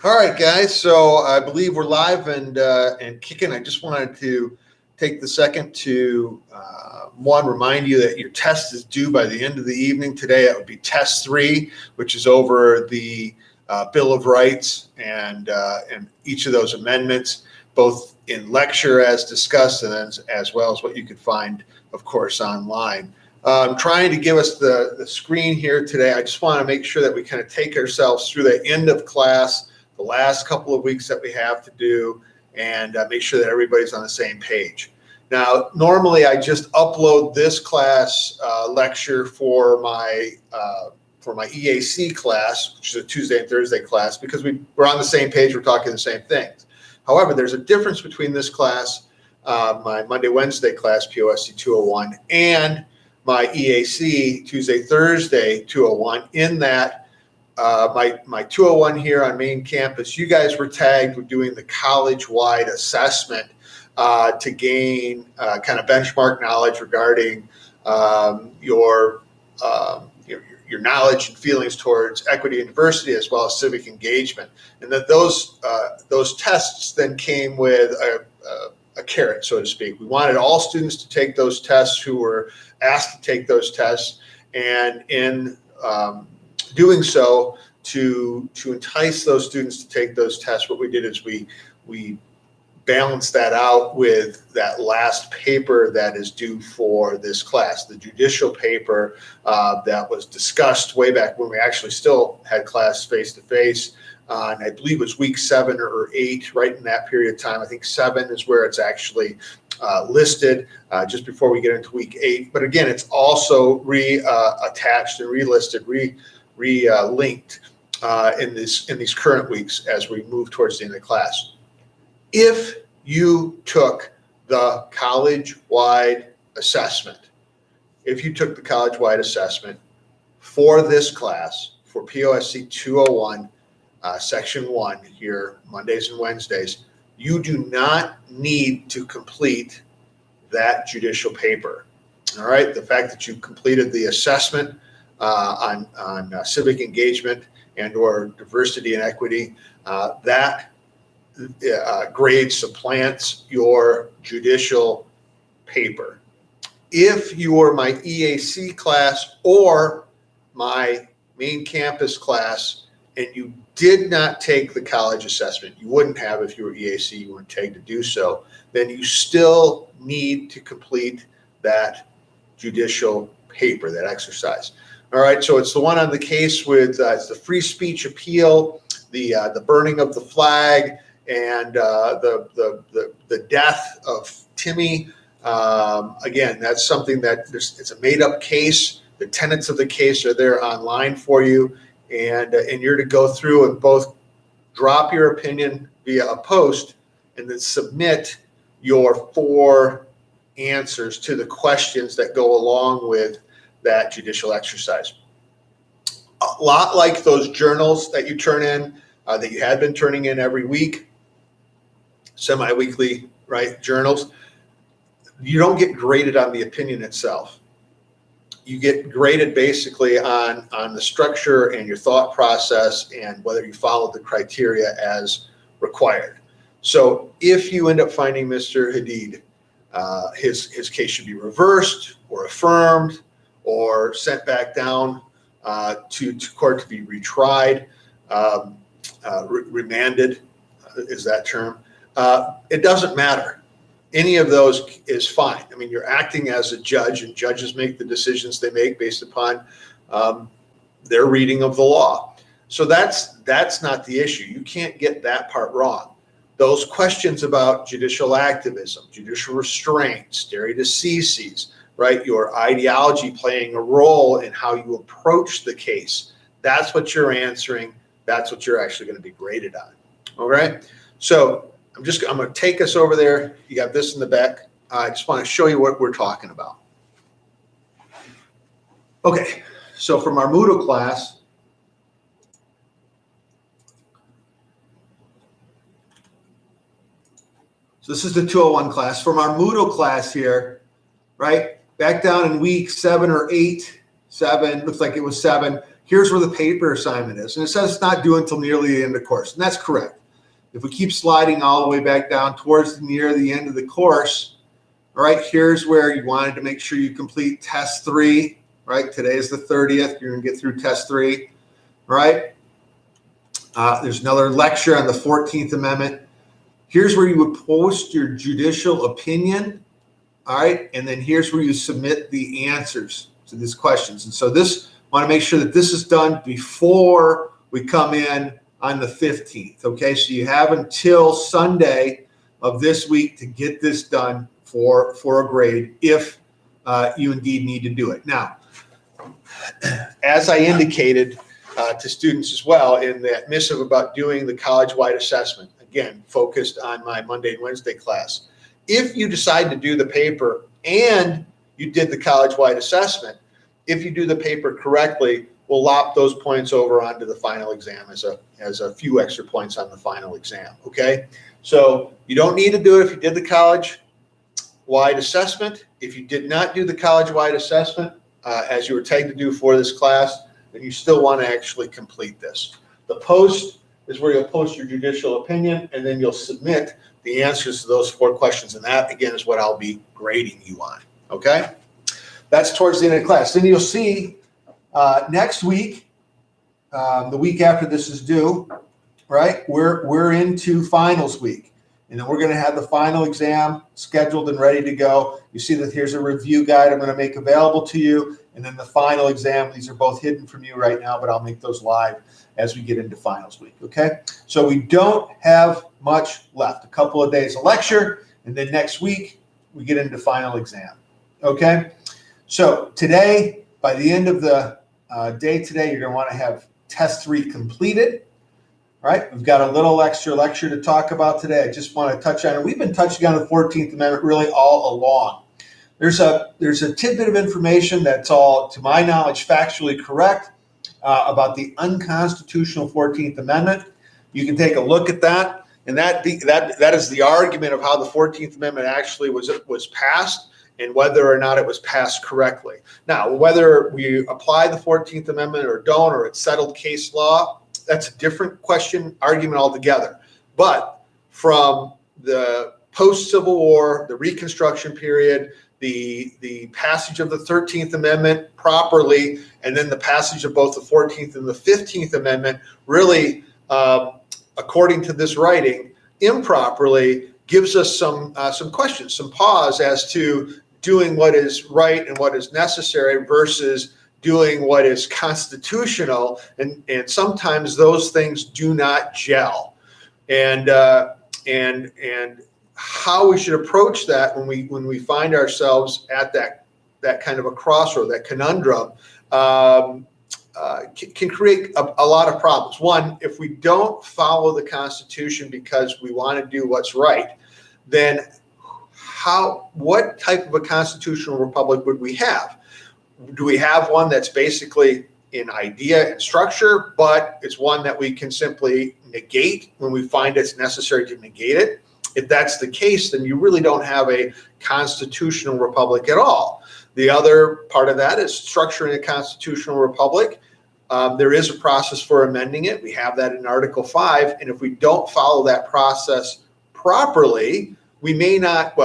All right, guys. So I believe we're live and kicking. I just wanted to take the second to remind you that your test is due by the end of the evening today. That would be test 3, which is over the Bill of Rights and each of those amendments, both in lecture as discussed and then as well as what you could find, of course, online. I'm trying to give us the screen here today. I just want to make sure that we kind of take ourselves through the end of class, the last couple of weeks that we have to do, and make sure that everybody's on the same page. Now, normally I just upload this class lecture for my EAC class, which is a Tuesday and Thursday class, because we're on the same page, we're talking the same things. However, there's a difference between this class, my Monday, Wednesday class, POSC 201, and my EAC Tuesday, Thursday 201, in that my 201 here on main campus, you guys were tagged with doing the college-wide assessment to gain kind of benchmark knowledge regarding your knowledge and feelings towards equity and diversity, as well as civic engagement, and that those tests then came with a carrot, so to speak. We wanted all students to take those tests who were asked to take those tests, and in doing so, to entice those students to take those tests, what we did is we balanced that out with that last paper that is due for this class, the judicial paper that was discussed way back when we actually still had class face-to-face. And I believe it was week 7 or 8, right in that period of time. I think 7 is where it's actually listed just before we get into week 8. But again, it's also attached and relisted, linked in these current weeks as we move towards the end of the class. If you took the college-wide assessment, for this class, for POSC 201, Section 1 here, Mondays and Wednesdays, you do not need to complete that judicial paper. All right, the fact that you completed the assessment on civic engagement and or diversity and equity, that grade supplants your judicial paper. If you are my EAC class or my main campus class and you did not take the college assessment, you wouldn't have if you were EAC, you weren't tagged to do so, then you still need to complete that judicial paper, that exercise. All right, so it's the one on the case with it's the free speech appeal, the burning of the flag, and the death of Timmy. Again, that's something that it's a made-up case. The tenets of the case are there online for you, and you're to go through and both drop your opinion via a post and then submit your 4 answers to the questions that go along with that judicial exercise. A lot like those journals that you turn in, that you had been turning in every week, semi-weekly, right, journals, you don't get graded on the opinion itself. You get graded basically on the structure and your thought process and whether you followed the criteria as required. So if you end up finding Mr. Hadid, his case should be reversed or affirmed or sent back down to court to be retried, remanded is that term. It doesn't matter. Any of those is fine. I mean, you're acting as a judge, and judges make the decisions they make based upon their reading of the law. So that's not the issue. You can't get that part wrong. Those questions about judicial activism, judicial restraint, stare decisis, right? Your ideology playing a role in how you approach the case. That's what you're answering. That's what you're actually going to be graded on. All right. So I'm going to take us over there. You got this in the back. I just want to show you what we're talking about. Okay. So from our Moodle class, so this is the 201 class. From our Moodle class here, right? Back down in week 7 or 8, 7, looks like it was 7, here's where the paper assignment is. And it says it's not due until nearly the end of the course. And that's correct. If we keep sliding all the way back down towards near the end of the course, all right, here's where you wanted to make sure you complete test 3, right? Today is the 30th. You're going to get through test 3, right? There's another lecture on the 14th Amendment. Here's where you would post your judicial opinion, all right? And then here's where you submit the answers to these questions. And so this, want to make sure that this is done before we come in on the 15th, okay? So you have until Sunday of this week to get this done for a grade if you indeed need to do it. Now, as I indicated to students as well in that missive about doing the college-wide assessment, again, focused on my Monday and Wednesday class, if you decide to do the paper and you did the college-wide assessment, if you do the paper correctly, we'll lop those points over onto the final exam as a few extra points on the final exam, okay? So you don't need to do it if you did the college-wide assessment. If you did not do the college-wide assessment, as you were tagged to do for this class, then you still want to actually complete this. The post is where you'll post your judicial opinion, and then you'll submit the answers to those 4 questions. And that, again, is what I'll be grading you on, okay? That's towards the end of the class. Then you'll see next week, the week after this is due, right? We're into finals week. And then we're going to have the final exam scheduled and ready to go. You see that here's a review guide I'm going to make available to you. And then the final exam, these are both hidden from you right now, but I'll make those live as we get into finals week, okay? So we don't have much left. A couple of days of lecture, and then next week we get into final exam, okay? So today, by the end of the day today, you're going to want to have test 3 completed. All right, we've got a little extra lecture to talk about today. I just want to touch on it. We've been touching on the 14th Amendment really all along. There's a tidbit of information that's all, to my knowledge, factually correct about the unconstitutional 14th Amendment. You can take a look at that, and that is the argument of how the 14th Amendment actually was passed and whether or not it was passed correctly. Now, whether we apply the 14th Amendment or don't, or it's settled case law, that's a different argument altogether. But from the post-Civil War, the Reconstruction period, the passage of the 13th Amendment properly, and then the passage of both the 14th and the 15th Amendment, really, according to this writing, improperly gives us some questions, some pause as to doing what is right and what is necessary versus doing what is constitutional, and sometimes those things do not gel, and how we should approach that when we find ourselves at that kind of a crossroad, that conundrum, can create a lot of problems. One, if we don't follow the Constitution because we want to do what's right, then what type of a constitutional republic would we have? Do we have one that's basically in idea and structure, but it's one that we can simply negate when we find it's necessary to negate it? If that's the case, then you really don't have a constitutional republic at all. The other part of that is structuring a constitutional republic. There is a process for amending it. We have that in Article 5. And if we don't follow that process properly, we may not,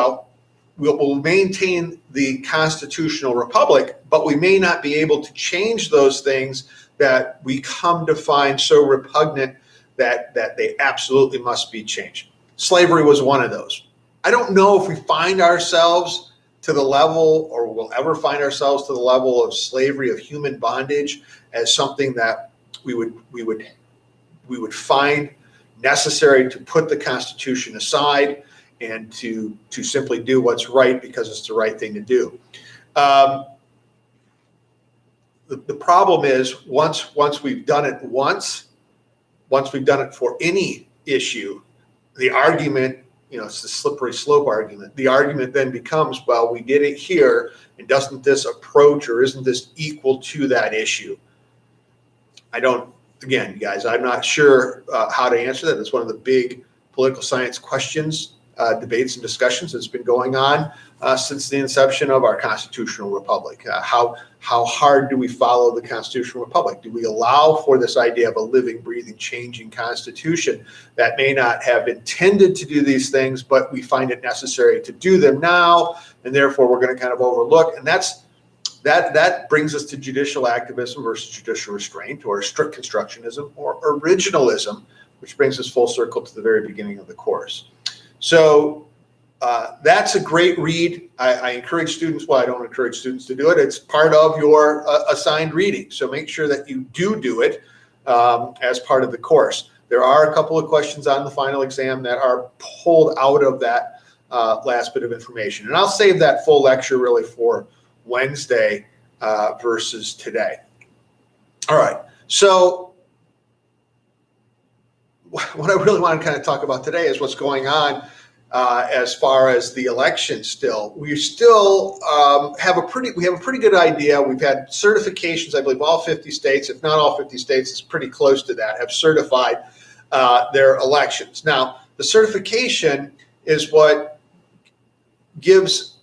we'll maintain the constitutional republic, but we may not be able to change those things that we come to find so repugnant that they absolutely must be changed. Slavery was one of those. I don't know if we find ourselves to the level, or will ever find ourselves to the level of slavery, of human bondage, as something that we would find necessary to put the Constitution aside and to simply do what's right because it's the right thing to do. The problem is once we've done it once we've done it for any issue, the argument, it's the slippery slope argument. The argument then becomes, well, we did it here, and doesn't this approach, or isn't this equal to that issue? Again, guys, I'm not sure how to answer that. It's one of the big political science questions debates and discussions that's been going on since the inception of our constitutional republic. How hard do we follow the constitutional republic? Do we allow for this idea of a living, breathing, changing constitution that may not have intended to do these things, but we find it necessary to do them now, and therefore we're going to kind of overlook? And that brings us to judicial activism versus judicial restraint, or strict constructionism, or originalism, which brings us full circle to the very beginning of the course. So that's a great read. I encourage students, well, I don't encourage students to do it. It's part of your assigned reading. So make sure that you do it as part of the course. There are a couple of questions on the final exam that are pulled out of that last bit of information. And I'll save that full lecture really for Wednesday versus today. All right. So what I really want to kind of talk about today is what's going on as far as the election. We still have a pretty good idea. We've had certifications. I believe all 50 states, if not all 50 states, it's pretty close to that, have certified their elections. Now, the certification is what gives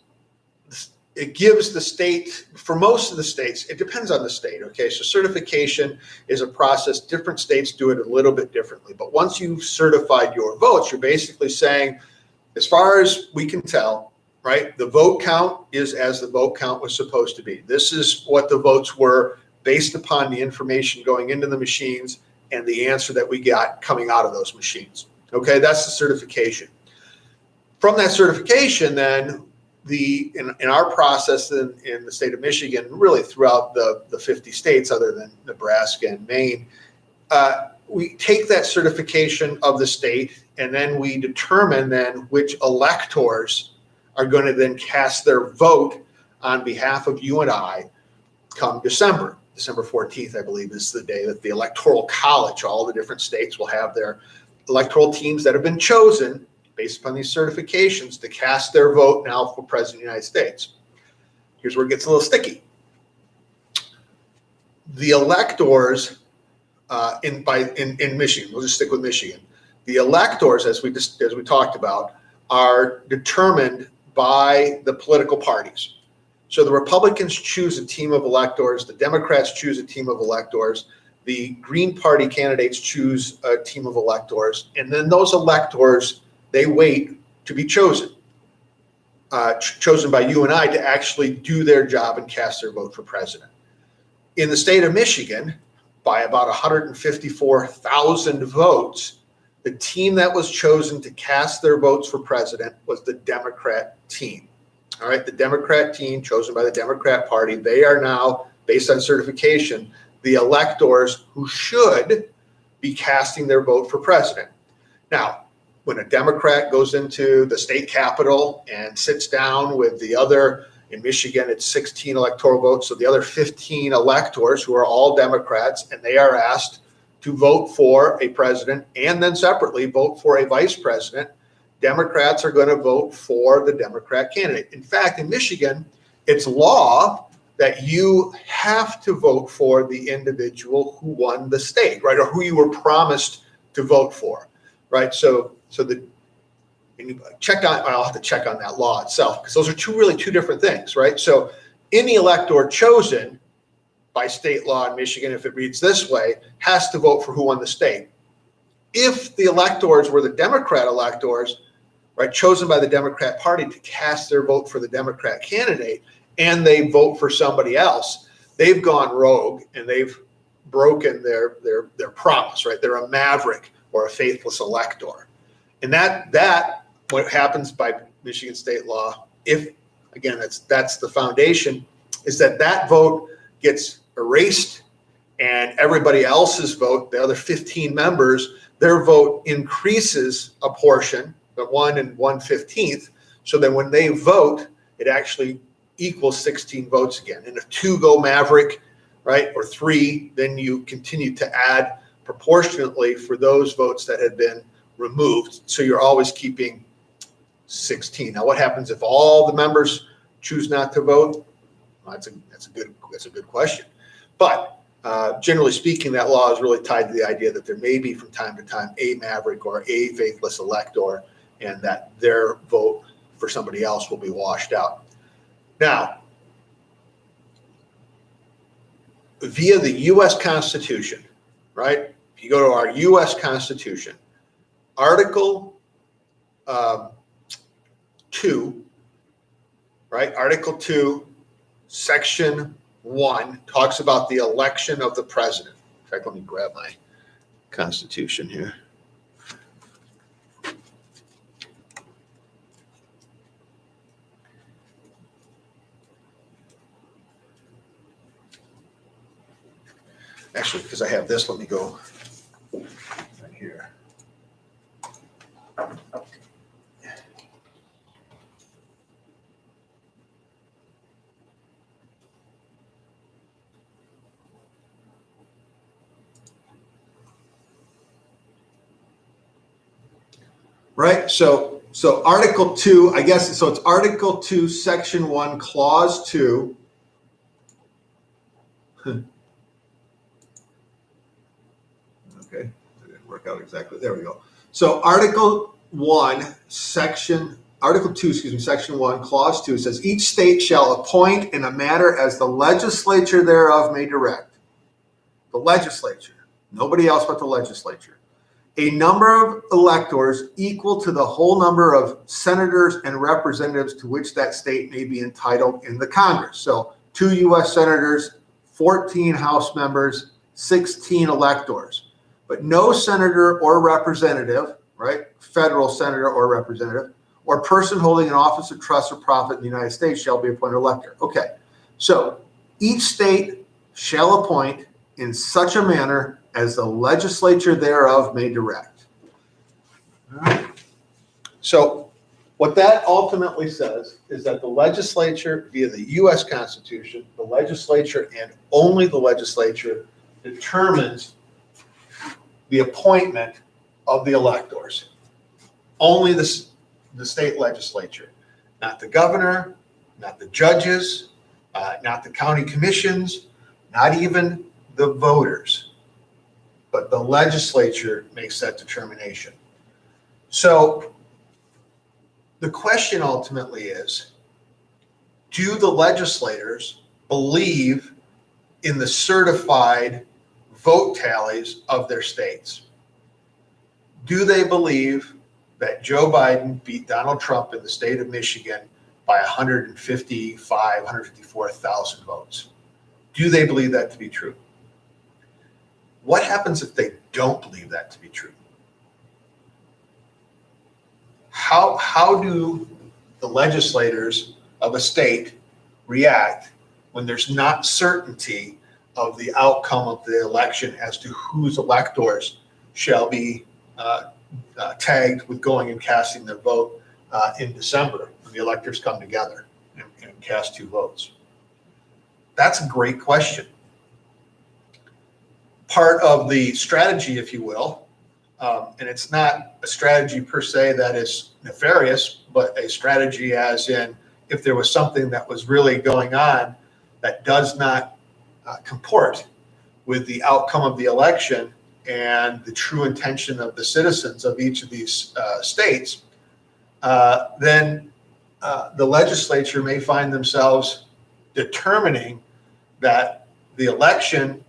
the state, for most of the states, it depends on the state, okay? So certification is a process. Different states do it a little bit differently. But once you've certified your votes, you're basically saying, as far as we can tell, right, the vote count is as the vote count was supposed to be. This is what the votes were based upon the information going into the machines and the answer that we got coming out of those machines. Okay, that's the certification. From that certification, then, in our process in the state of Michigan, really throughout the 50 states other than Nebraska and Maine, we take that certification of the state, and then we determine then which electors are going to then cast their vote on behalf of you and I come December. December 14th, I believe, is the day that the Electoral College, all the different states, will have their electoral teams that have been chosen based upon these certifications to cast their vote now for President of the United States. Here's where it gets a little sticky. The electors in Michigan, we'll just stick with Michigan. The electors, as we talked about, are determined by the political parties. So the Republicans choose a team of electors, the Democrats choose a team of electors, the Green Party candidates choose a team of electors, and then those electors, they wait to be chosen by you and I to actually do their job and cast their vote for president. In the state of Michigan, by about 154,000 votes, the team that was chosen to cast their votes for president was the Democrat team. All right, the Democrat team chosen by the Democrat Party, they are now, based on certification, the electors who should be casting their vote for president. Now, when a Democrat goes into the state capitol and sits down with the other, in Michigan, it's 16 electoral votes, so the other 15 electors who are all Democrats, and they are asked to vote for a president and then separately vote for a vice president, Democrats are going to vote for the Democrat candidate. In fact, in Michigan, it's law that you have to vote for the individual who won the state, right, or who you were promised to vote for, right? So I'll have to check on that law itself, because those are two different things, right? So any elector chosen by state law in Michigan, if it reads this way, has to vote for who won the state. If the electors were the Democrat electors, right, chosen by the Democrat Party to cast their vote for the Democrat candidate, and they vote for somebody else, they've gone rogue and they've broken their promise, right? They're a maverick or a faithless elector. And that what happens by Michigan state law, if again that's the foundation, is that vote gets erased, and everybody else's vote, the other 15 members, their vote increases a portion, the 1 and 1/15th, so that when they vote, it actually equals 16 votes again. And if 2 go maverick, right, or 3, then you continue to add proportionately for those votes that had been removed. So you're always keeping 16. Now, what happens if all the members choose not to vote? Well, that's a good question. But generally speaking, that law is really tied to the idea that there may be from time to time a maverick or a faithless elector, and that their vote for somebody else will be washed out. Now, via the U.S. Constitution, right? If you go to our U.S. Constitution, Article 2, right? Article 2, Section 1 talks about the election of the president. In fact, let me grab my Constitution here. Actually, because I have this, let me go right here. Right, so Article 2, I guess, so it's Article 2, Section 1, Clause 2. Okay, it didn't work out exactly. There we go. So Article 2, Section 1, Clause 2 says, each state shall appoint in a manner as the legislature thereof may direct. The legislature, nobody else but the legislature. A number of electors equal to the whole number of senators and representatives to which that state may be entitled in the Congress. So 2 U.S. senators, 14 House members, 16 electors. But no senator or representative, right, federal senator or representative, or person holding an office of trust or profit in the United States shall be appointed elector. Okay, so each state shall appoint in such a manner as the legislature thereof may direct. All right. So what that ultimately says is that the legislature, via the U.S. Constitution, the legislature and only the legislature determines the appointment of the electors. Only the state legislature, not the governor, not the judges, not the county commissions, not even the voters. But the legislature makes that determination. So the question ultimately is, do the legislators believe in the certified vote tallies of their states? Do they believe that Joe Biden beat Donald Trump in the state of Michigan by 154,000 votes? Do they believe that to be true? What happens if they don't believe that to be true? How do the legislators of a state react when there's not certainty of the outcome of the election as to whose electors shall be tagged with going and casting their vote in December when the electors come together and cast 2 votes? That's a great question. Part of the strategy, if you will, and it's not a strategy per se that is nefarious, but a strategy as in if there was something that was really going on that does not comport with the outcome of the election and the true intention of the citizens of each of these states, then the legislature may find themselves determining that the election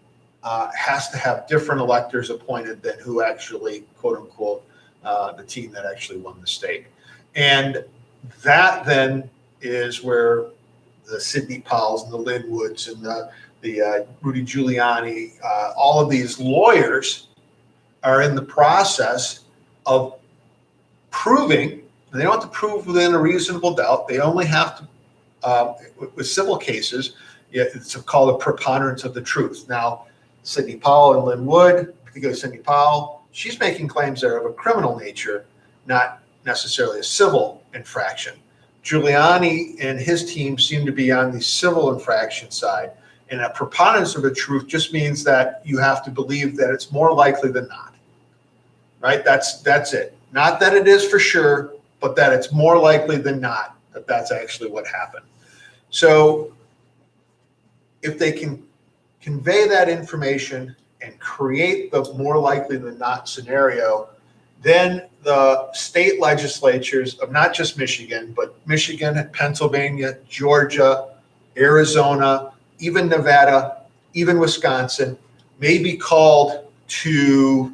has to have different electors appointed than who actually, quote unquote, the team that actually won the state. And that then is where the Sidney Powells and the Lynn Woods and the Rudy Giuliani, all of these lawyers are in the process of proving. They don't have to prove within a reasonable doubt. They only have to, with civil cases, it's called a preponderance of the truth. Now, Sidney Powell and Lynn Wood, particularly Sidney Powell, she's making claims that are of a criminal nature, not necessarily a civil infraction. Giuliani and his team seem to be on the civil infraction side. And a preponderance of the truth just means that you have to believe that it's more likely than not, right? That's it. Not that it is for sure, but that it's more likely than not that that's actually what happened. So if they can convey that information and create the more likely than not scenario, then the state legislatures of not just Michigan, but Michigan, Pennsylvania, Georgia, Arizona, even Nevada, even Wisconsin, may be called to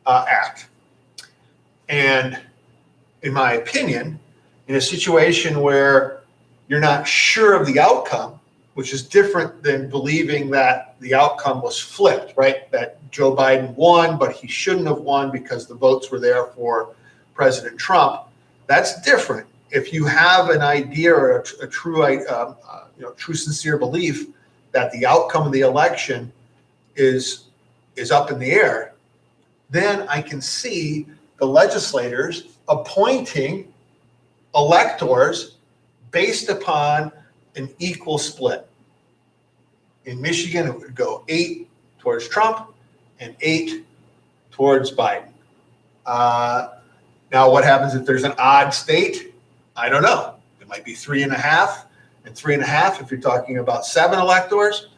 act. And in my opinion, in a situation where you're not sure of the outcome, which is different than believing that the outcome was flipped, right? That Joe Biden won, but he shouldn't have won because the votes were there for President Trump. That's different. If you have an idea or a true, true sincere belief that the outcome of the election is up in the air, then I can see the legislators appointing electors based upon an equal split. In Michigan, it would go 8 towards Trump and 8 towards Biden. Now, what happens if there's an odd state? I don't know. It might be 3.5 and 3.5 if you're talking about 7 electors.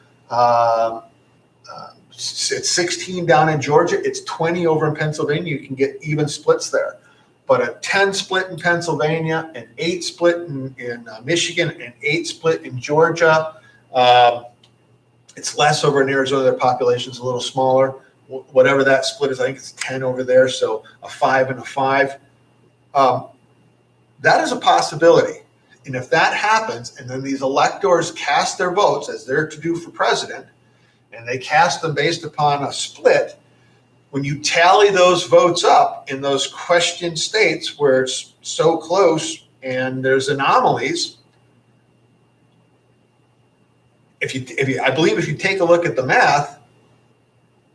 It's 16 down in Georgia. It's 20 over in Pennsylvania. You can get even splits there. But a 10 split in Pennsylvania, an 8 split in Michigan, an 8 split in Georgia. It's less over in Arizona. Their population's a little smaller. Whatever that split is, I think it's 10 over there. So a 5 and a 5. That is a possibility. And if that happens, and then these electors cast their votes, as they're to do for president, and they cast them based upon a split, when you tally those votes up in those questioned states where it's so close and there's anomalies, I believe if you take a look at the math,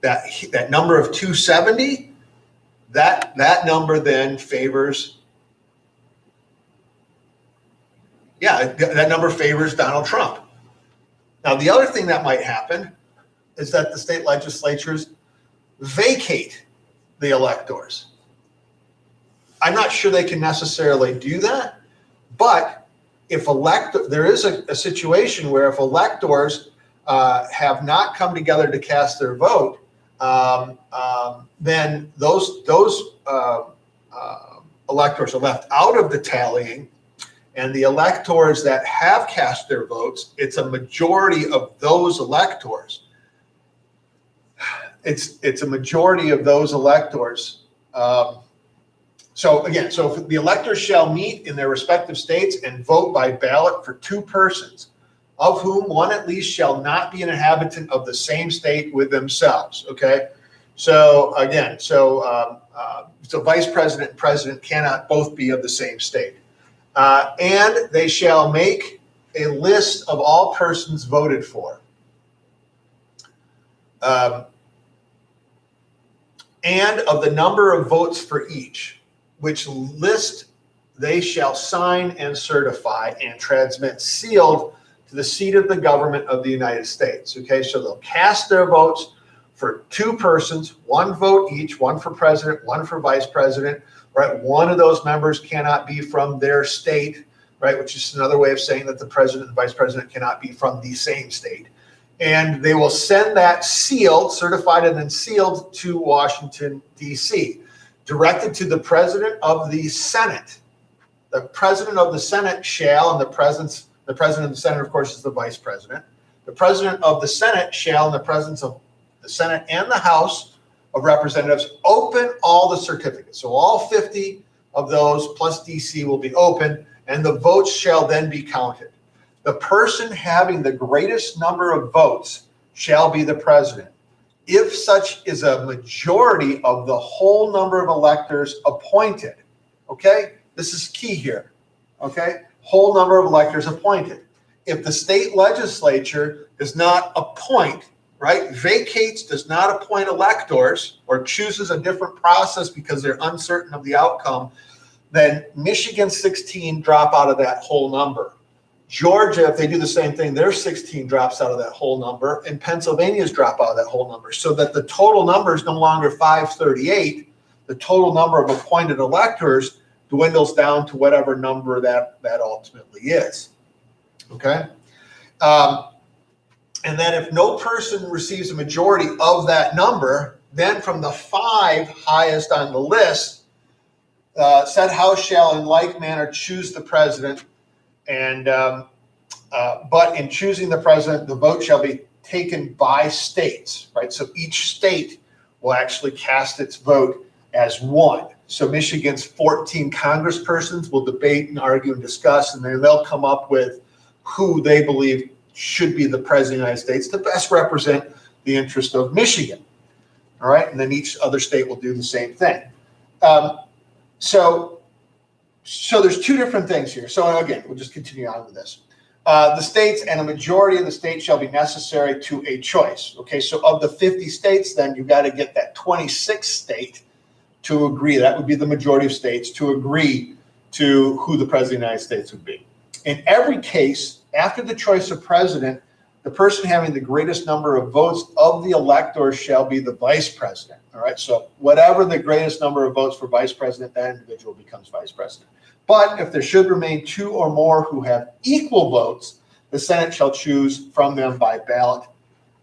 that number of 270, that number then favors, that number favors Donald Trump. Now, the other thing that might happen is that the state legislatures vacate the electors. I'm not sure they can necessarily do that, but if there is a situation where if electors have not come together to cast their vote, then those electors are left out of the tallying, and the electors that have cast their votes, it's a majority of those electors. It's a majority of those electors. So if the electors shall meet in their respective states and vote by ballot for 2 persons, of whom one at least shall not be an inhabitant of the same state with themselves. Okay, so vice president and president cannot both be of the same state, and they shall make a list of all persons voted for. And of the number of votes for each, which list they shall sign and certify and transmit sealed to the seat of the government of the United States. Okay, so they'll cast their votes for 2 persons, 1 vote each, 1 for president, 1 for vice president, right? One of those members cannot be from their state, right? Which is another way of saying that the president and vice president cannot be from the same state. And they will send that sealed, certified and then sealed to Washington, D.C., directed to the president of the Senate. The president of the Senate shall, and the president of the Senate, of course, is the vice president. The president of the Senate shall, in the presence of the Senate and the House of Representatives, open all the certificates. So all 50 of those plus D.C. will be open, and the votes shall then be counted. The person having the greatest number of votes shall be the president. If such is a majority of the whole number of electors appointed, okay? This is key here, okay? Whole number of electors appointed. If the state legislature does not appoint, right, vacates, does not appoint electors or chooses a different process because they're uncertain of the outcome, then Michigan 16 drop out of that whole number. Georgia, if they do the same thing, their 16 drops out of that whole number, and Pennsylvania's drop out of that whole number, so that the total number is no longer 538. The total number of appointed electors dwindles down to whatever number that ultimately is. Okay? And then if no person receives a majority of that number, then from the 5 highest on the list, said house shall in like manner choose the president, and but in choosing the president, the vote shall be taken by states, right? So each state will actually cast its vote as one. So Michigan's 14 congresspersons will debate and argue and discuss, and then they'll come up with who they believe should be the president of the United States to best represent the interest of Michigan. All right, and then each other state will do the same thing. So there's two different things here. So again, we'll just continue on with this. The states and a majority of the states shall be necessary to a choice. Okay, so of the 50 states, then you've got to get that 26th state to agree. That would be the majority of states to agree to who the president of the United States would be. In every case, after the choice of president, the person having the greatest number of votes of the electors shall be the vice president. All right, so whatever the greatest number of votes for vice president, that individual becomes vice president. But if there should remain two or more who have equal votes, the Senate shall choose from them by ballot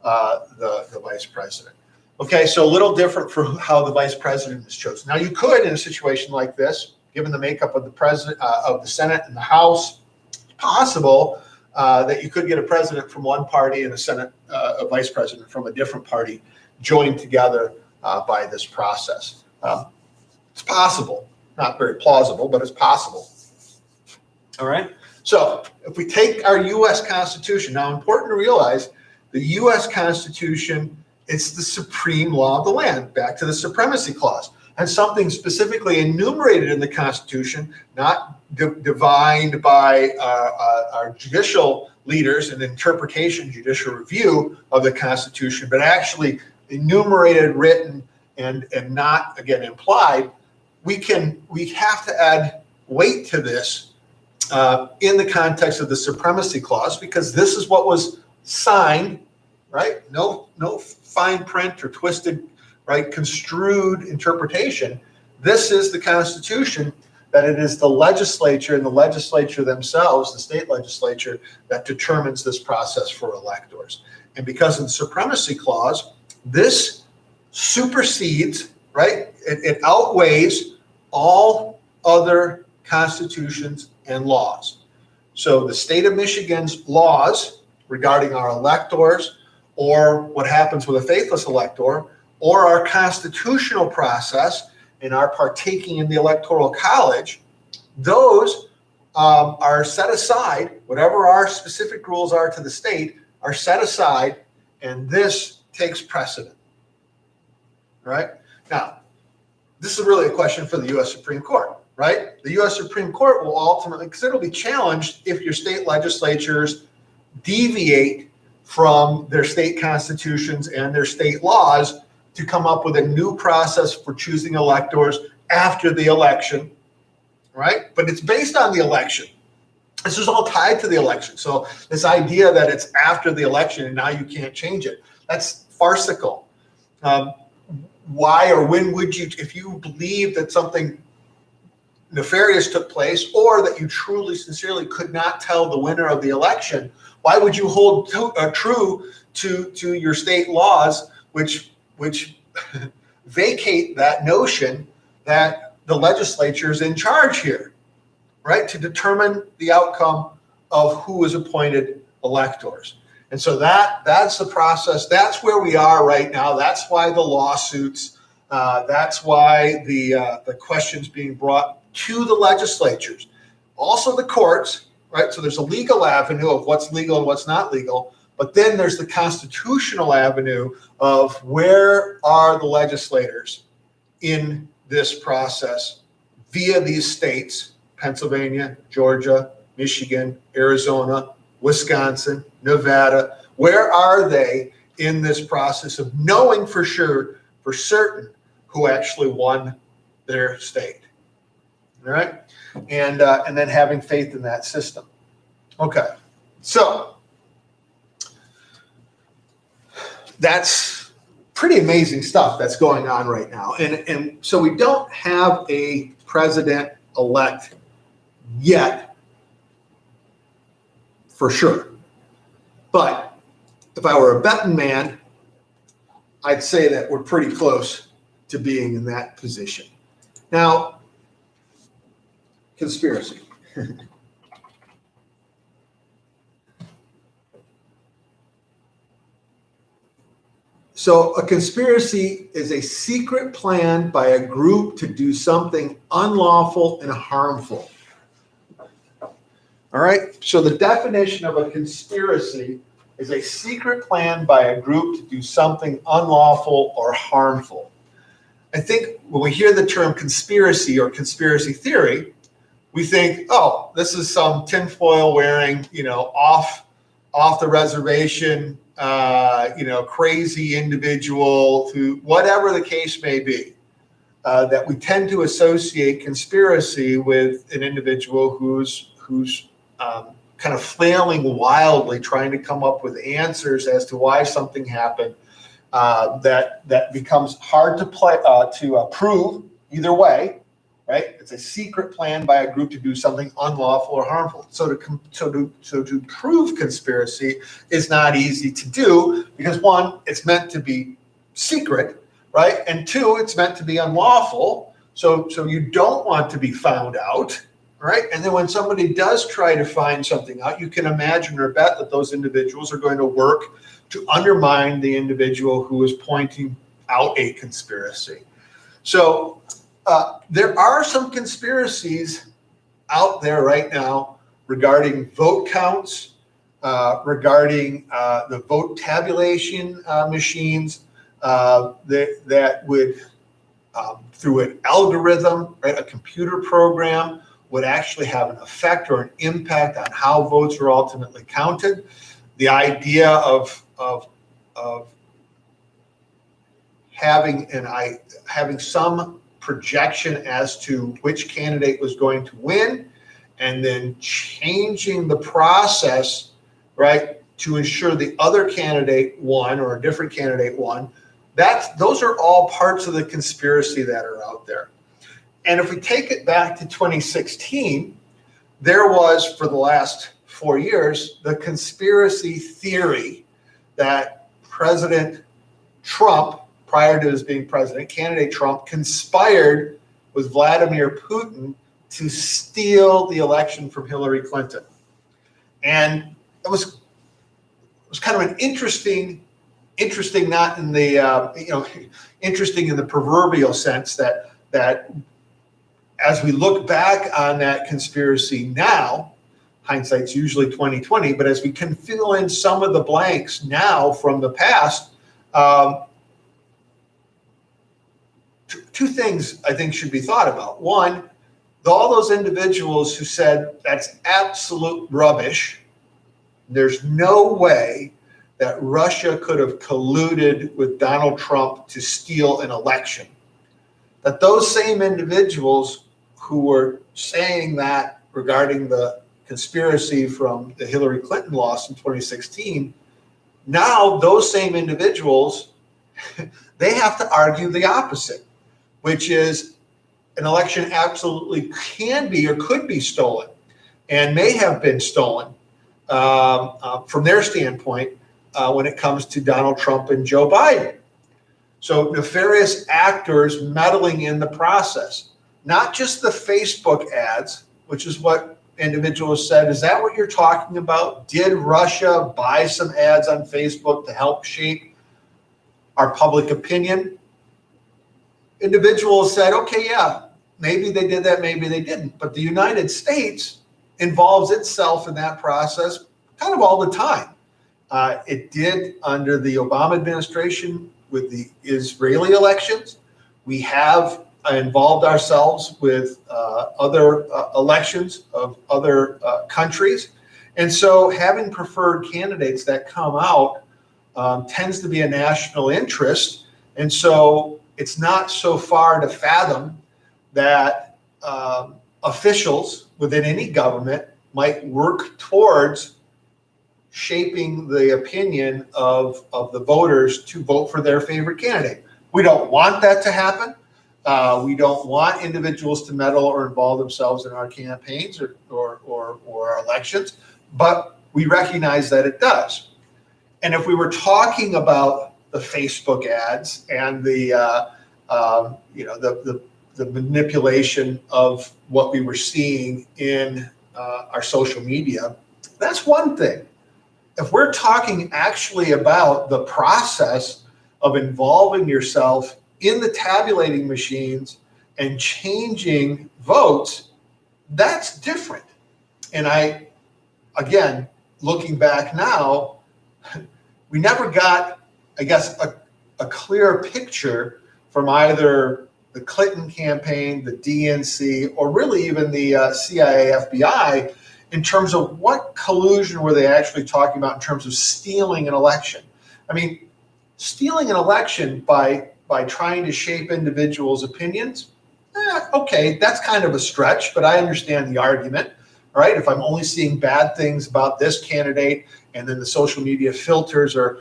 the vice president. Okay, so a little different for how the vice president is chosen. Now, you could, in a situation like this, given the makeup of the president of the Senate and the House, it's possible that you could get a president from one party and a vice president from a different party joined together by this process. It's possible. Not very plausible, but it's possible. All right. So if we take our U.S. Constitution, now important to realize the U.S. Constitution, it's the supreme law of the land, back to the supremacy clause, and something specifically enumerated in the Constitution, not divined by our judicial leaders in interpretation, judicial review of the Constitution, but actually enumerated, written, and not, again, implied. We have to add weight to this in the context of the supremacy clause, because this is what was signed, right? No fine print or twisted, right, construed interpretation. This is the Constitution, that it is the legislature and the legislature themselves, the state legislature, that determines this process for electors. And because of the supremacy clause, this supersedes, right? It outweighs all other constitutions and laws. So the state of Michigan's laws regarding our electors, or what happens with a faithless elector, or our constitutional process and our partaking in the Electoral College, those are set aside. Whatever our specific rules are to the state are set aside, and this takes precedent. Right? Now, this is really a question for the U.S. Supreme Court, right? The U.S. Supreme Court will ultimately, because it'll be challenged if your state legislatures deviate from their state constitutions and their state laws to come up with a new process for choosing electors after the election, right? But it's based on the election. This is all tied to the election. So this idea that it's after the election and now you can't change it, that's farcical. Why or when would you, if you believe that something nefarious took place, or that you truly, sincerely could not tell the winner of the election, why would you hold true to your state laws, which vacate that notion that the legislature is in charge here, right, to determine the outcome of who is appointed electors? And so that's the process. That's where we are right now. That's why the lawsuits. That's why the questions being brought to the legislatures, also the courts, right? So there's a legal avenue of what's legal and what's not legal, but then there's the constitutional avenue of where are the legislators in this process via these states: Pennsylvania, Georgia, Michigan, Arizona, Wisconsin, Nevada. Where are they in this process of knowing for sure, for certain, who actually won their state? All right, and then having faith in that system. Okay, so that's pretty amazing stuff that's going on right now, and so we don't have a president-elect yet, for sure. But if I were a betting man, I'd say that we're pretty close to being in that position. Now, conspiracy. So a conspiracy is a secret plan by a group to do something unlawful and harmful. All right, so the definition of a conspiracy is a secret plan by a group to do something unlawful or harmful. I think when we hear the term conspiracy or conspiracy theory, we think, oh, this is some tinfoil wearing, off the reservation, crazy individual who, whatever the case may be, that we tend to associate conspiracy with an individual who's kind of flailing wildly, trying to come up with answers as to why something happened that becomes hard to prove either way. Right? It's a secret plan by a group to do something unlawful or harmful. So to prove conspiracy is not easy to do because, one, it's meant to be secret, right? And two, it's meant to be unlawful. So you don't want to be found out, right? And then when somebody does try to find something out, you can imagine or bet that those individuals are going to work to undermine the individual who is pointing out a conspiracy. So there are some conspiracies out there right now regarding vote counts, regarding the vote tabulation machines that would, through an algorithm, right, a computer program, would actually have an effect or an impact on how votes are ultimately counted. The idea of having some projection as to which candidate was going to win, and then changing the process, right, to ensure the other candidate won or a different candidate won. Those are all parts of the conspiracy that are out there. And if we take it back to 2016, there was, for the last 4 years, the conspiracy theory that President Trump, prior to his being president, candidate Trump conspired with Vladimir Putin to steal the election from Hillary Clinton. And it was kind of an interesting, not in the, interesting in the proverbial sense that as we look back on that conspiracy now, hindsight's usually 20/20, but as we can fill in some of the blanks now from the past, two things I think should be thought about. One, all those individuals who said that's absolute rubbish, there's no way that Russia could have colluded with Donald Trump to steal an election, that those same individuals who were saying that regarding the conspiracy from the Hillary Clinton loss in 2016, now those same individuals, they have to argue the opposite, which is an election absolutely can be or could be stolen and may have been stolen from their standpoint when it comes to Donald Trump and Joe Biden. So nefarious actors meddling in the process, not just the Facebook ads, which is what individuals said. Is that what you're talking about? Did Russia buy some ads on Facebook to help shape our public opinion? Individuals said, okay, yeah, maybe they did that, maybe they didn't. But the United States involves itself in that process kind of all the time. It did under the Obama administration with the Israeli elections. We have involved ourselves with other elections of other countries. And so having preferred candidates that come out tends to be a national interest. And so it's not so far to fathom that officials within any government might work towards shaping the opinion of the voters to vote for their favorite candidate. We don't want that to happen. We don't want individuals to meddle or involve themselves in our campaigns or our elections, but we recognize that it does. And if we were talking about the Facebook ads and the the manipulation of what we were seeing in our social media, that's one thing. If we're talking actually about the process of involving yourself in the tabulating machines and changing votes, that's different. And again, looking back now, we never got, I guess, a clear picture from either the Clinton campaign, the DNC, or really even the CIA, FBI, in terms of what collusion were they actually talking about in terms of stealing an election. I mean, stealing an election by trying to shape individuals' opinions, okay, that's kind of a stretch, but I understand the argument. All right, if I'm only seeing bad things about this candidate, and then the social media filters are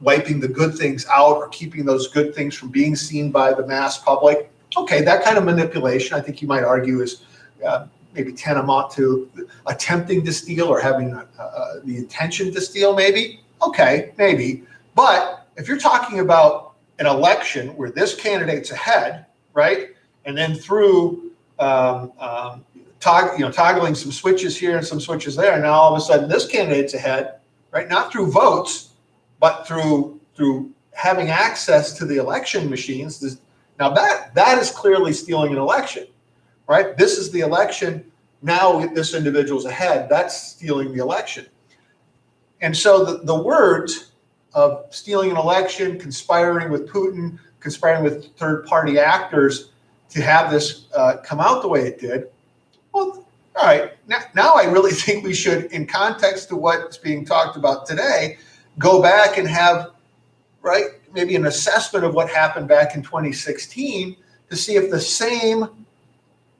wiping the good things out or keeping those good things from being seen by the mass public, okay, that kind of manipulation, I think you might argue, is maybe tantamount to attempting to steal or having the intention to steal, maybe. Okay, maybe. But if you're talking about an election where this candidate's ahead, right, and then through toggling some switches here and some switches there, and now all of a sudden this candidate's ahead, right? Not through votes, but through having access to the election machines. Now that is clearly stealing an election, right? This is the election. Now this individual's ahead. That's stealing the election. And so the words of stealing an election, conspiring with Putin, conspiring with third-party actors to have this come out the way it did, well, all right, now I really think we should, in context to what's being talked about today, go back and have, right, maybe an assessment of what happened back in 2016 to see if the same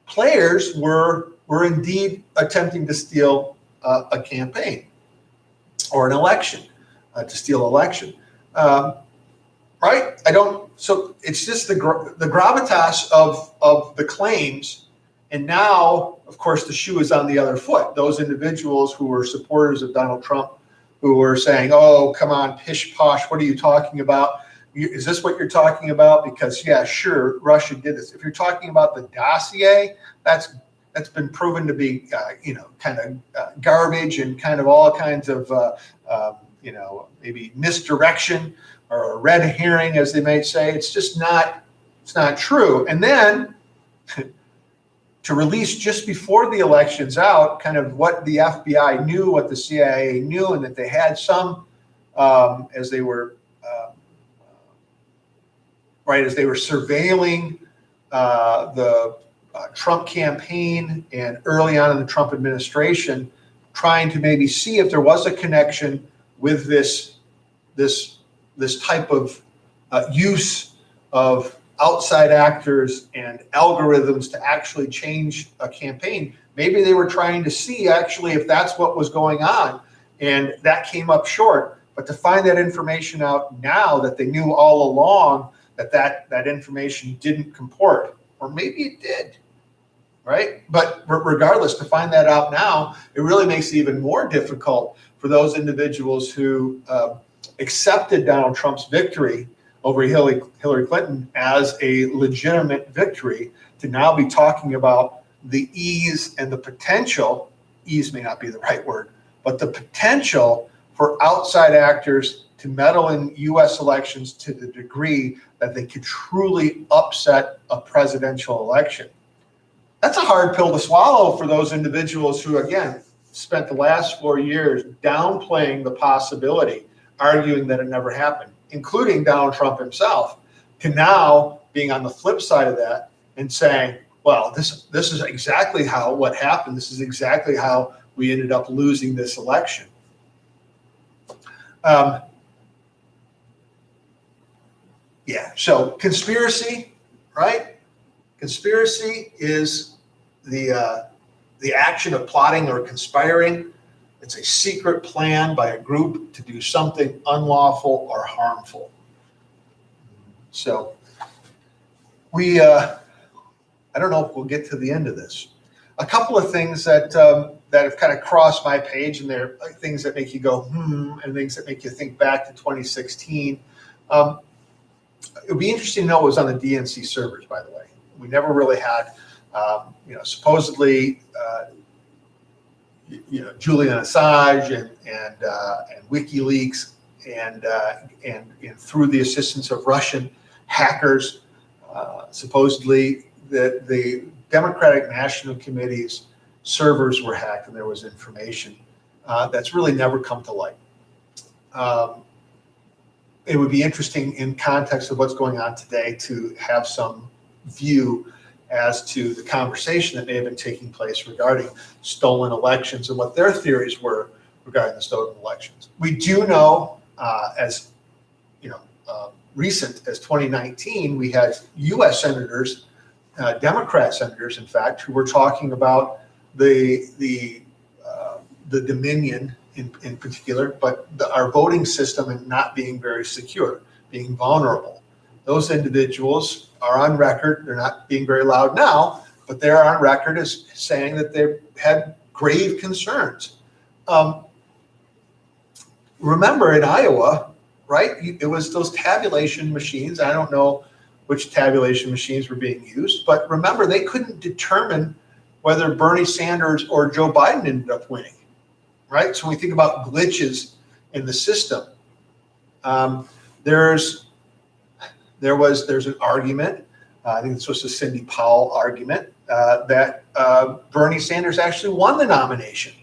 players were indeed attempting to steal a campaign or an election, to steal election. Right? So it's just the gravitas of the claims. And now, of course, the shoe is on the other foot. Those individuals who were supporters of Donald Trump, who were saying, oh, come on, pish posh, what are you talking about? Is this what you're talking about? Because, yeah, sure, Russia did this. If you're talking about the dossier, that's been proven to be, kind of garbage and kind of all kinds of, maybe misdirection or a red herring, as they might say. It's just not true. And then to release just before the election's out, kind of what the FBI knew, what the CIA knew, and that they had some, as they were surveilling the Trump campaign and early on in the Trump administration, trying to maybe see if there was a connection with this type of use of outside actors and algorithms to actually change a campaign. Maybe they were trying to see actually if that's what was going on, and that came up short. But to find that information out now that they knew all along that information didn't comport, or maybe it did, right? But regardless, to find that out now, it really makes it even more difficult for those individuals who accepted Donald Trump's victory over Hillary Clinton as a legitimate victory to now be talking about the ease and the potential, ease may not be the right word, but the potential for outside actors to meddle in U.S. elections to the degree that they could truly upset a presidential election. That's a hard pill to swallow for those individuals who, again, spent the last 4 years downplaying the possibility, arguing that it never happened, including Donald Trump himself, to now being on the flip side of that and saying, well, this is exactly what happened. This is exactly how we ended up losing this election. So conspiracy, right? Conspiracy is the action of plotting or conspiring. It's a secret plan by a group to do something unlawful or harmful. So I don't know if we'll get to the end of this. A couple of things that have kind of crossed my page, and they're things that make you go, and things that make you think back to 2016. It would be interesting to know what was on the DNC servers, by the way. We never really had, supposedly, Julian Assange and WikiLeaks and through the assistance of Russian hackers, supposedly the Democratic National Committee's servers were hacked and there was information that's really never come to light. It would be interesting in context of what's going on today to have some view as to the conversation that may have been taking place regarding stolen elections and what their theories were regarding the stolen elections. We do know, as recent as 2019, we had U.S. senators, Democrat senators, in fact, who were talking about the Dominion in particular, but our voting system and not being very secure, being vulnerable. Those individuals are on record. They're not being very loud now, but they're on record as saying that they had grave concerns. Remember in Iowa, right? It was those tabulation machines. I don't know which tabulation machines were being used, but remember they couldn't determine whether Bernie Sanders or Joe Biden ended up winning, right? So when we think about glitches in the system, there's an argument. I think this was a Cindy Powell argument that Bernie Sanders actually won the nomination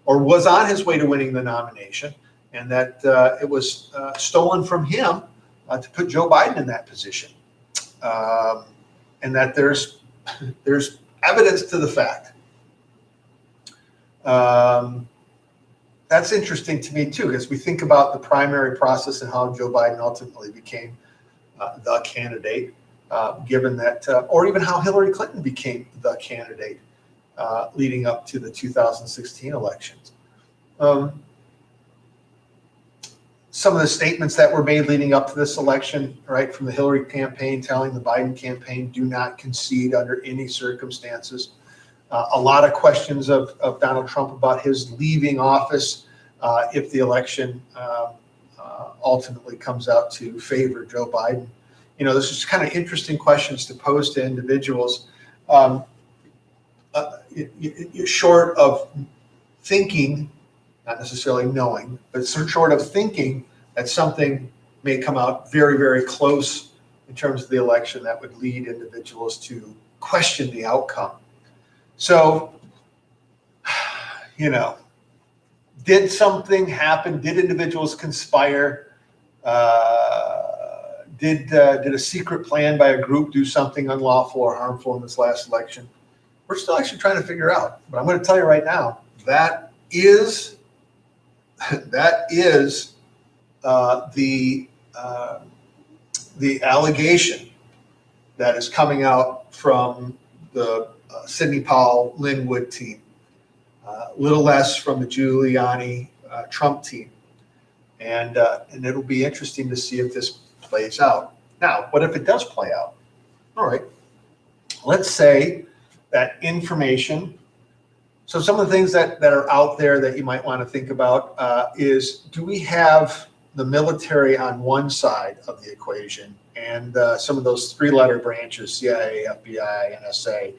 or was on his way to winning the nomination, and that it was stolen from him to put Joe Biden in that position, and that there's evidence to the fact. That's interesting to me too, as we think about the primary process and how Joe Biden ultimately became the candidate, given that, or even how Hillary Clinton became the candidate leading up to the 2016 elections. Some of the statements that were made leading up to this election, right, from the Hillary campaign telling the Biden campaign, do not concede under any circumstances. A lot of questions of Donald Trump about his leaving office if the election ultimately comes out to favor Joe Biden. This is kind of interesting questions to pose to individuals. Short of thinking, not necessarily knowing, but short of thinking that something may come out very, very close in terms of the election that would lead individuals to question the outcome. So, did something happen? Did individuals conspire? Did a secret plan by a group do something unlawful or harmful in this last election? We're still actually trying to figure out. But I'm going to tell you right now, that is the allegation that is coming out from the Sidney Powell Linwood team, a little less from the Giuliani Trump team, and it'll be interesting to see if this plays out. Now, what if it does play out? All right, let's say that information. So some of the things that are out there that you might want to think about is, do we have the military on one side of the equation and some of those three-letter branches, CIA, FBI, NSA,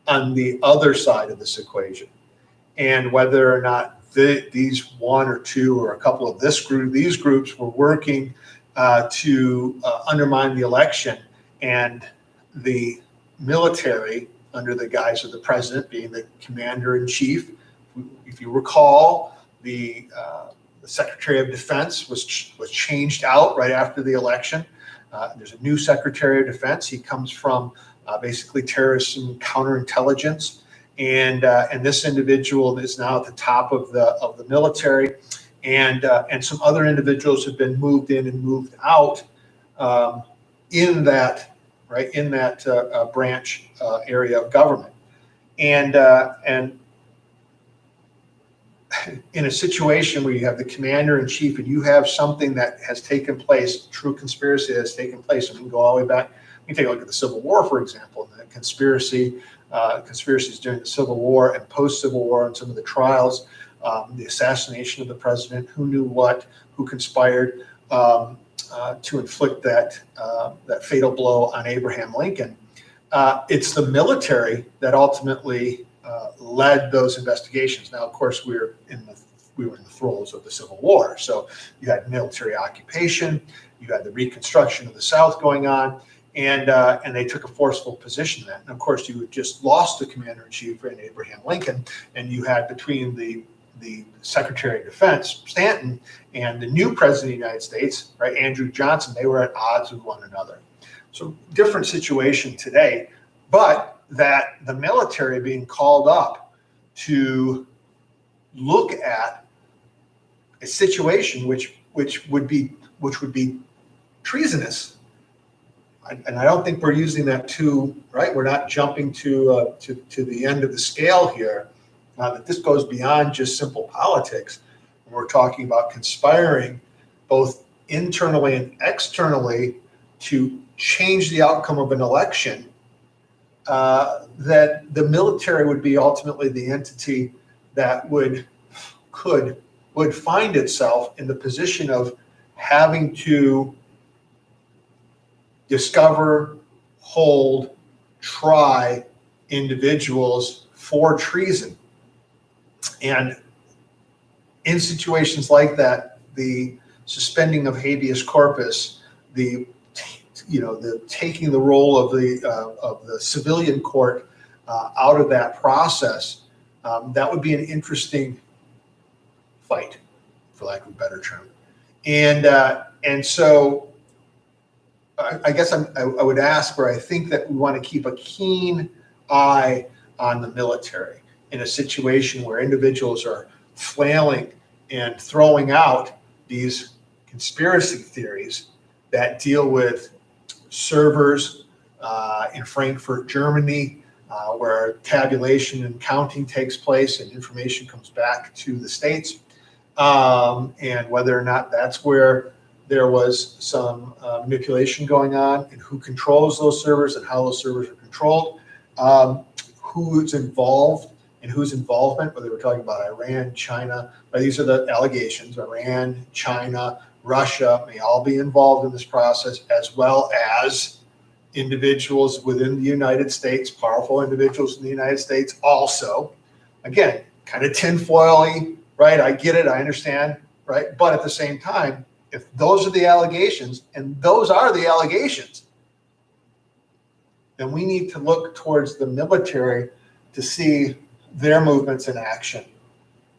on the other side of this equation? And whether or not these one or two or a couple of these groups were working to undermine the election, and the military, under the guise of the president being the commander-in-chief. If you recall, the Secretary of Defense was changed out right after the election. There's a new Secretary of Defense. He comes from basically terrorism counterintelligence, and this individual is now at the top of the military, and some other individuals have been moved in and moved out in that branch area of government, and in a situation where you have the commander-in-chief and you have something that has taken place, true conspiracy that has taken place, and we can go all the way back. We can take a look at the Civil War, for example, and the conspiracies during the Civil War and post-Civil War, and some of the trials, the assassination of the president, who knew what, who conspired. to inflict that fatal blow on Abraham Lincoln. It's the military that ultimately led those investigations. Now, of course, we were in the throes of the Civil War, so you had military occupation, you had the Reconstruction of the South going on, and they took a forceful position then. And of course, you had just lost the commander-in-chief in Abraham Lincoln, and you had between the Secretary of Defense, Stanton, and the new President of the United States, right, Andrew Johnson, they were at odds with one another. So different situation today, but that the military being called up to look at a situation which would be treasonous. And I don't think we're using that too, right? We're not jumping to the end of the scale here. That this goes beyond just simple politics. We're talking about conspiring both internally and externally to change the outcome of an election, that the military would be ultimately the entity that would find itself in the position of having to discover, hold, try individuals for treason. And in situations like that, the suspending of habeas corpus, the taking the role of the civilian court out of that process, that would be an interesting fight, for lack of a better term. And so I guess I would ask, where I think that we want to keep a keen eye on the military in a situation where individuals are flailing and throwing out these conspiracy theories that deal with servers in Frankfurt, Germany, where tabulation and counting takes place and information comes back to the states, and whether or not that's where there was some manipulation going on, and who controls those servers and how those servers are controlled, who's involved and whose involvement, whether we're talking about Iran, China, right? These are the allegations. Iran, China, Russia may all be involved in this process, as well as individuals within the United States, powerful individuals in the United States also. Again, kind of tinfoil-y, right? I get it, I understand, right? But at the same time, if those are the allegations, and those are the allegations, then we need to look towards the military to see their movements in action,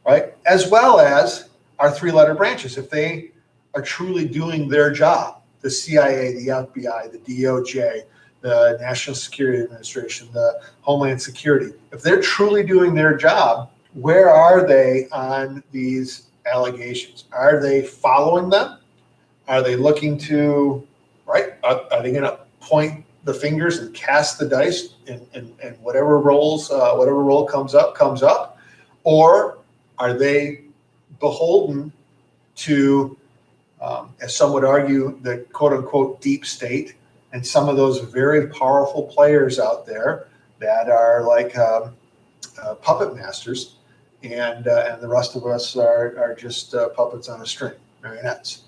right? As well as our three-letter branches, if they are truly doing their job, the CIA, the FBI, the DOJ, the National Security Administration, the Homeland Security, if they're truly doing their job, where are they on these allegations? Are they following them? Are they looking to, right? Are they going to point the fingers and cast the dice, and whatever roll comes up? Or are they beholden to, as some would argue, the quote unquote deep state, and some of those very powerful players out there that are like puppet masters, and the rest of us are just puppets on a string, marionettes.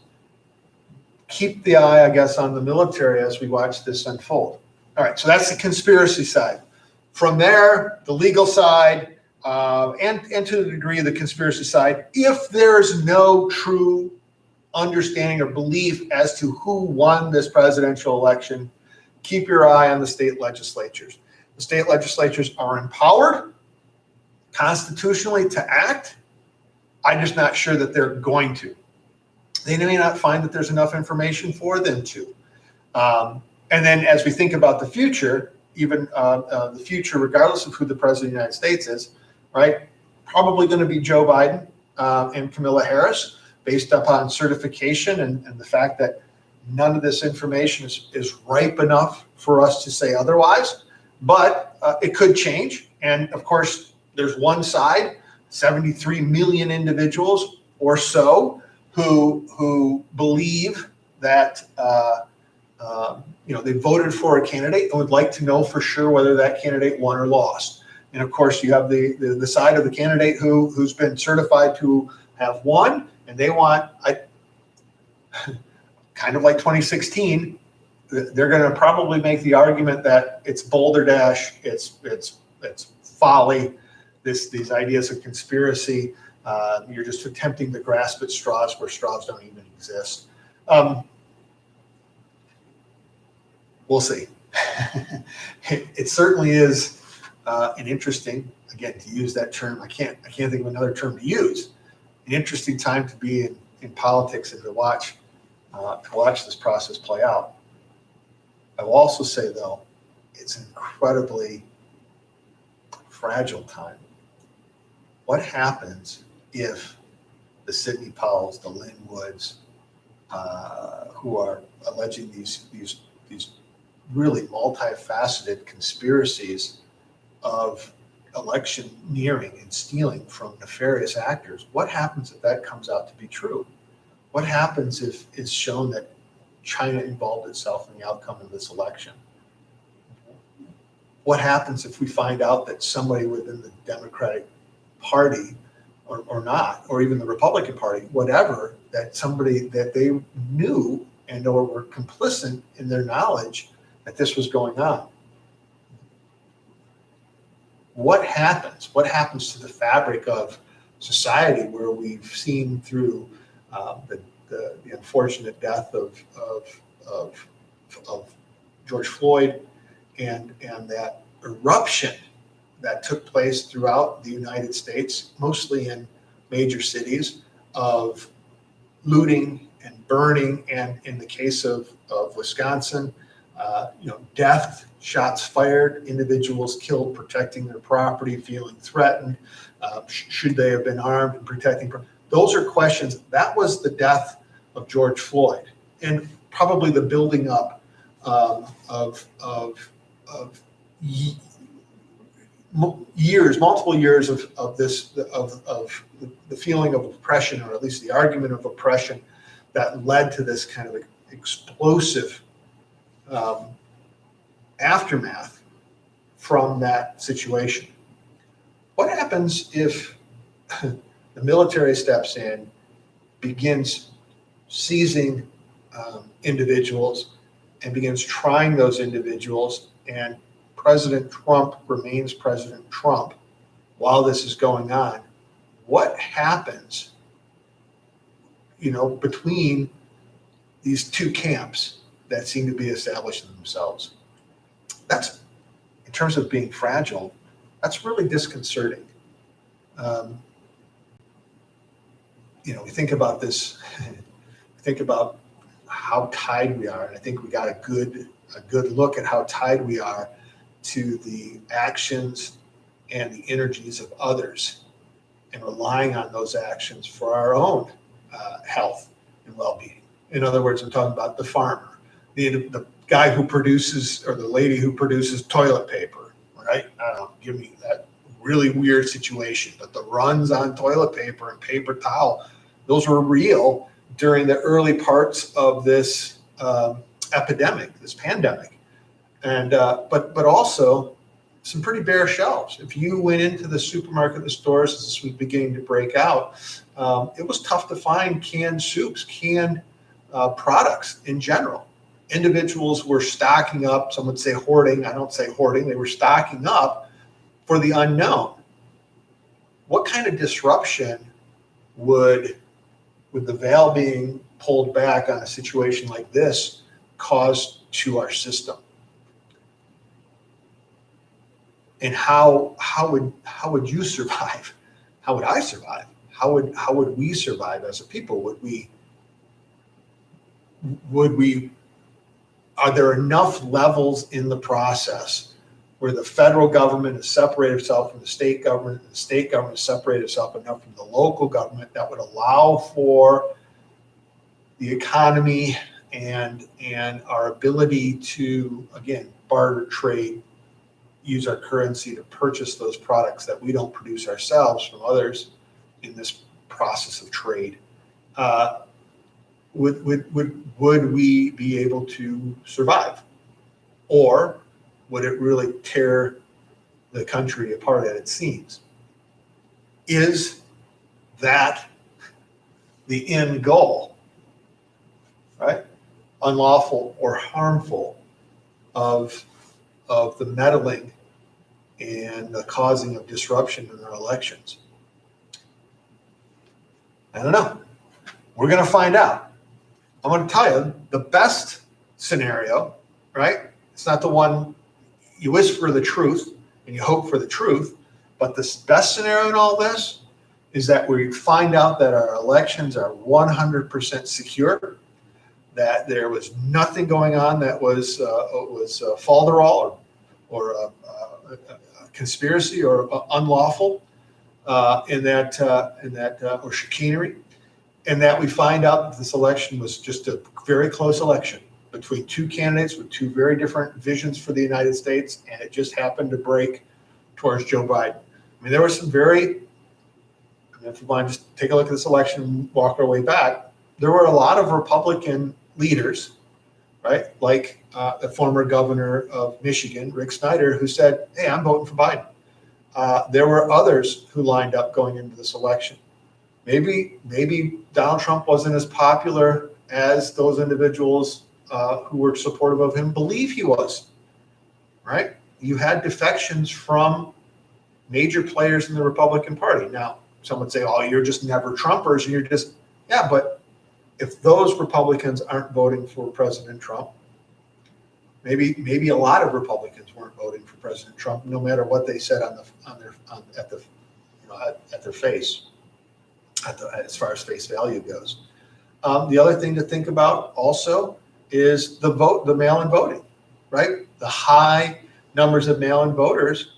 Keep the eye, I guess, on the military as we watch this unfold. All right, so that's the conspiracy side. From there, the legal side, and to the degree of the conspiracy side, if there's no true understanding or belief as to who won this presidential election, keep your eye on the state legislatures. The state legislatures are empowered constitutionally to act. I'm just not sure that they're going to. They may not find that there's enough information for them to. And then as we think about the future, even the future, regardless of who the president of the United States is, right, probably going to be Joe Biden and Kamala Harris, based upon certification and the fact that none of this information is ripe enough for us to say otherwise. But it could change. And of course, there's one side, 73 million individuals or so, who believe that they voted for a candidate and would like to know for sure whether that candidate won or lost. And of course, you have the side of the candidate who's been certified to have won, and they want kind of like 2016, they're going to probably make the argument that it's balderdash, it's folly, these ideas of conspiracy. You're just attempting to grasp at straws where straws don't even exist. We'll see. It certainly is an interesting, again, to use that term, I can't think of another term to use. An interesting time to be in politics and to watch this process play out. I will also say, though, it's an incredibly fragile time. What happens if the Sidney Powells, the Lynn Woods, who are alleging these really multifaceted conspiracies of electioneering and stealing from nefarious actors, what happens if that comes out to be true? What happens if it's shown that China involved itself in the outcome of this election? What happens if we find out that somebody within the Democratic Party or not, or even the Republican Party, whatever, that somebody that they knew and or were complicit in their knowledge that this was going on? What happens? What happens to the fabric of society where we've seen through the unfortunate death of George Floyd and that eruption that took place throughout the United States, mostly in major cities, of looting and burning, and in the case of Wisconsin, death, shots fired, individuals killed protecting their property, feeling threatened. Should they have been armed and protecting? Those are questions. That was the death of George Floyd, and probably the building up of multiple years of the feeling of oppression, or at least the argument of oppression, that led to this kind of explosive aftermath from that situation. What happens if the military steps in, begins seizing individuals, and begins trying those individuals, and President Trump remains President Trump while this is going on? What happens, between these two camps that seem to be established in themselves? That's, in terms of being fragile, that's really disconcerting. We think about this, think about how tied we are, and I think we got a good look at how tied we are to the actions and the energies of others, and relying on those actions for our own health and well-being. In other words, I'm talking about the farmer, the guy who produces, or the lady who produces toilet paper, right? I don't know, give me that really weird situation, but the runs on toilet paper and paper towel, those were real during the early parts of this epidemic, this pandemic. And but also some pretty bare shelves. If you went into the supermarket, the stores, as this was beginning to break out, it was tough to find canned soups, canned products in general. Individuals were stocking up. Some would say hoarding. I don't say hoarding. They were stocking up for the unknown. What kind of disruption would the veil being pulled back on a situation like this cause to our system? And how would you survive? How would I survive? How would we survive as a people? Would we? Are there enough levels in the process where the federal government has separated itself from the state government, and the state government has separated itself enough from the local government that would allow for the economy and our ability to, again, barter, trade, use our currency to purchase those products that we don't produce ourselves from others in this process of trade? Would we be able to survive? Or would it really tear the country apart at its seams? Is that the end goal? Right? unlawful or harmful of the meddling and the causing of disruption in our elections? I don't know. We're going to find out. I'm going to tell you the best scenario, right? It's not the one you wish for the truth and you hope for the truth, but the best scenario in all this is that we find out that our elections are 100% secure, that there was nothing going on that was falderall or a conspiracy or unlawful, in that or chicanery, and that we find out that this election was just a very close election between two candidates with two very different visions for the United States, and it just happened to break towards Joe Biden. I mean, there were some very, if you want to just take a look at this election and walk our way back, there were a lot of Republican leaders, right? Like the former governor of Michigan, Rick Snyder, who said, hey, I'm voting for Biden. There were others who lined up going into this election. Maybe Donald Trump wasn't as popular as those individuals who were supportive of him believe he was, right? You had defections from major players in the Republican Party. Now, some would say, oh, you're just never Trumpers, and you're just, yeah, but if those Republicans aren't voting for President Trump, maybe a lot of Republicans weren't voting for President Trump, no matter what they said at their face, as far as face value goes. The other thing to think about also is the mail-in voting, right? The high numbers of mail-in voters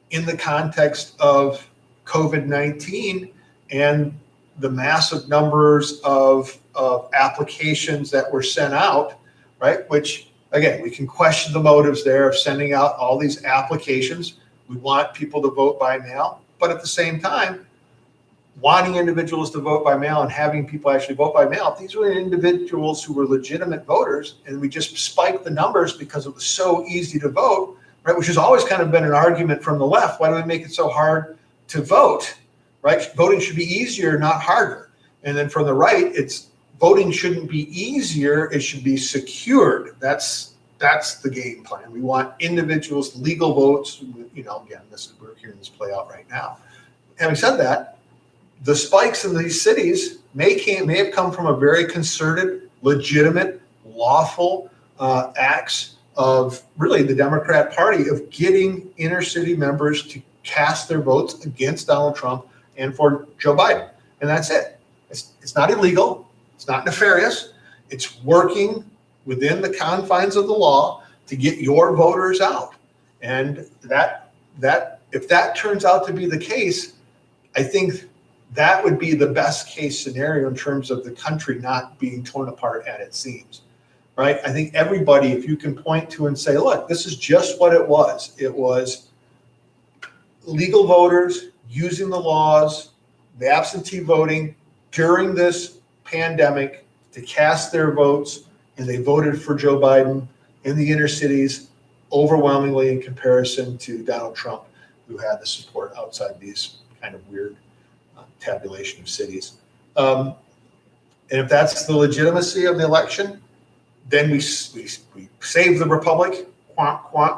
in the context of COVID-19 and the massive numbers of applications that were sent out, right? Which, again, we can question the motives there of sending out all these applications. We want people to vote by mail, but at the same time, wanting individuals to vote by mail and having people actually vote by mail, these were individuals who were legitimate voters, and we just spiked the numbers because it was so easy to vote, right? Which has always kind of been an argument from the left. Why do we make it so hard to vote, right? Voting should be easier, not harder. And then from the right, it's voting shouldn't be easier, it should be secured. That's the game plan. We want individuals, legal votes, again, we're hearing this play out right now. Having said that, the spikes in these cities may have come from a very concerted, legitimate, lawful acts of really the Democrat Party of getting inner city members to cast their votes against Donald Trump and for Joe Biden. And that's it. It's not illegal. It's not nefarious. It's working within the confines of the law to get your voters out. And that if that turns out to be the case, I think that would be the best case scenario in terms of the country not being torn apart at its seams, right? I think everybody, if you can point to and say, look, this is just what it was. It was legal voters using the laws, the absentee voting during this pandemic to cast their votes, and they voted for Joe Biden in the inner cities overwhelmingly in comparison to Donald Trump, who had the support outside these kind of weird tabulation of cities. And if that's the legitimacy of the election, then we save the republic,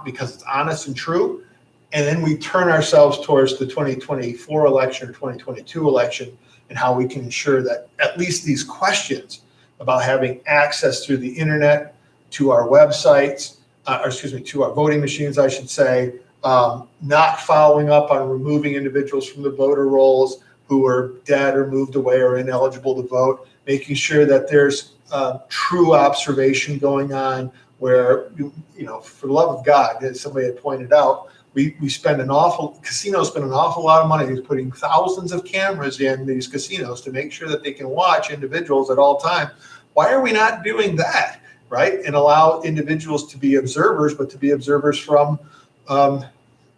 because it's honest and true. And then we turn ourselves towards the 2024 election or 2022 election and how we can ensure that at least these questions about having access through the internet to our websites, to our voting machines, I should say, not following up on removing individuals from the voter rolls who are dead or moved away or ineligible to vote, making sure that there's true observation going on where, for the love of God, as somebody had pointed out, casinos spend an awful lot of money. He's putting thousands of cameras in these casinos to make sure that they can watch individuals at all times. Why are we not doing that, right? And allow individuals to be observers, but to be observers from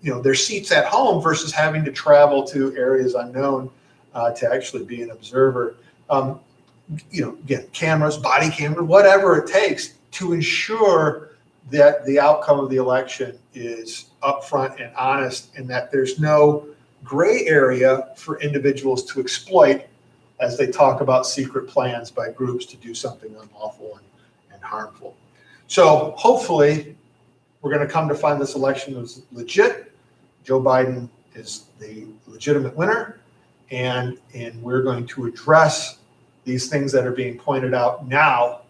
their seats at home versus having to travel to areas unknown to actually be an observer. Again, cameras, body cameras, whatever it takes to ensure that the outcome of the election is upfront and honest, and that there's no gray area for individuals to exploit as they talk about secret plans by groups to do something unlawful and harmful. So hopefully we're going to come to find this election was legit. Joe Biden is the legitimate winner, and we're going to address these things that are being pointed out now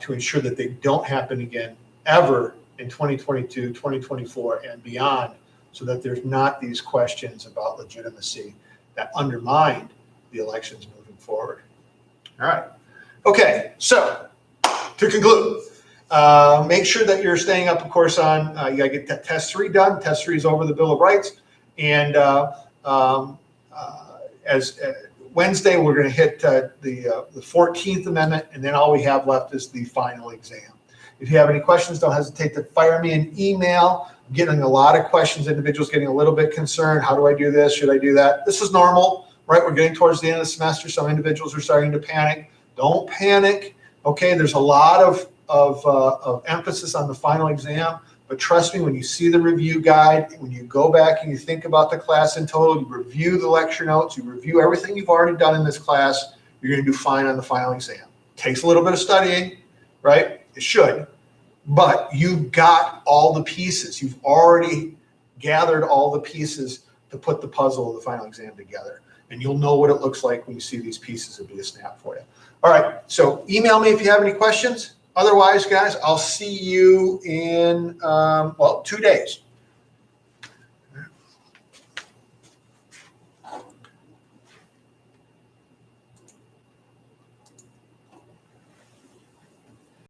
to ensure that they don't happen again ever in 2022, 2024, and beyond, so that there's not these questions about legitimacy that undermine the elections moving forward. All right. Okay, so to conclude, make sure that you're staying up, of course, on, you gotta get that test 3 done. Test 3 is over the Bill of Rights. And Wednesday, we're gonna hit the 14th Amendment, and then all we have left is the final exam. If you have any questions, don't hesitate to fire me an email. I'm getting a lot of questions, individuals getting a little bit concerned. How do I do this? Should I do that? This is normal, right? We're getting towards the end of the semester. Some individuals are starting to panic. Don't panic. Okay, there's a lot of emphasis on the final exam, but trust me, when you see the review guide, when you go back and you think about the class in total, you review the lecture notes, you review everything you've already done in this class, you're going to do fine on the final exam. Takes a little bit of studying, right? It should, but you've got all the pieces. You've already gathered all the pieces to put the puzzle of the final exam together, and you'll know what it looks like when you see these pieces. It'll be a snap for you. All right, so email me if you have any questions. Otherwise, guys, I'll see you in, 2 days.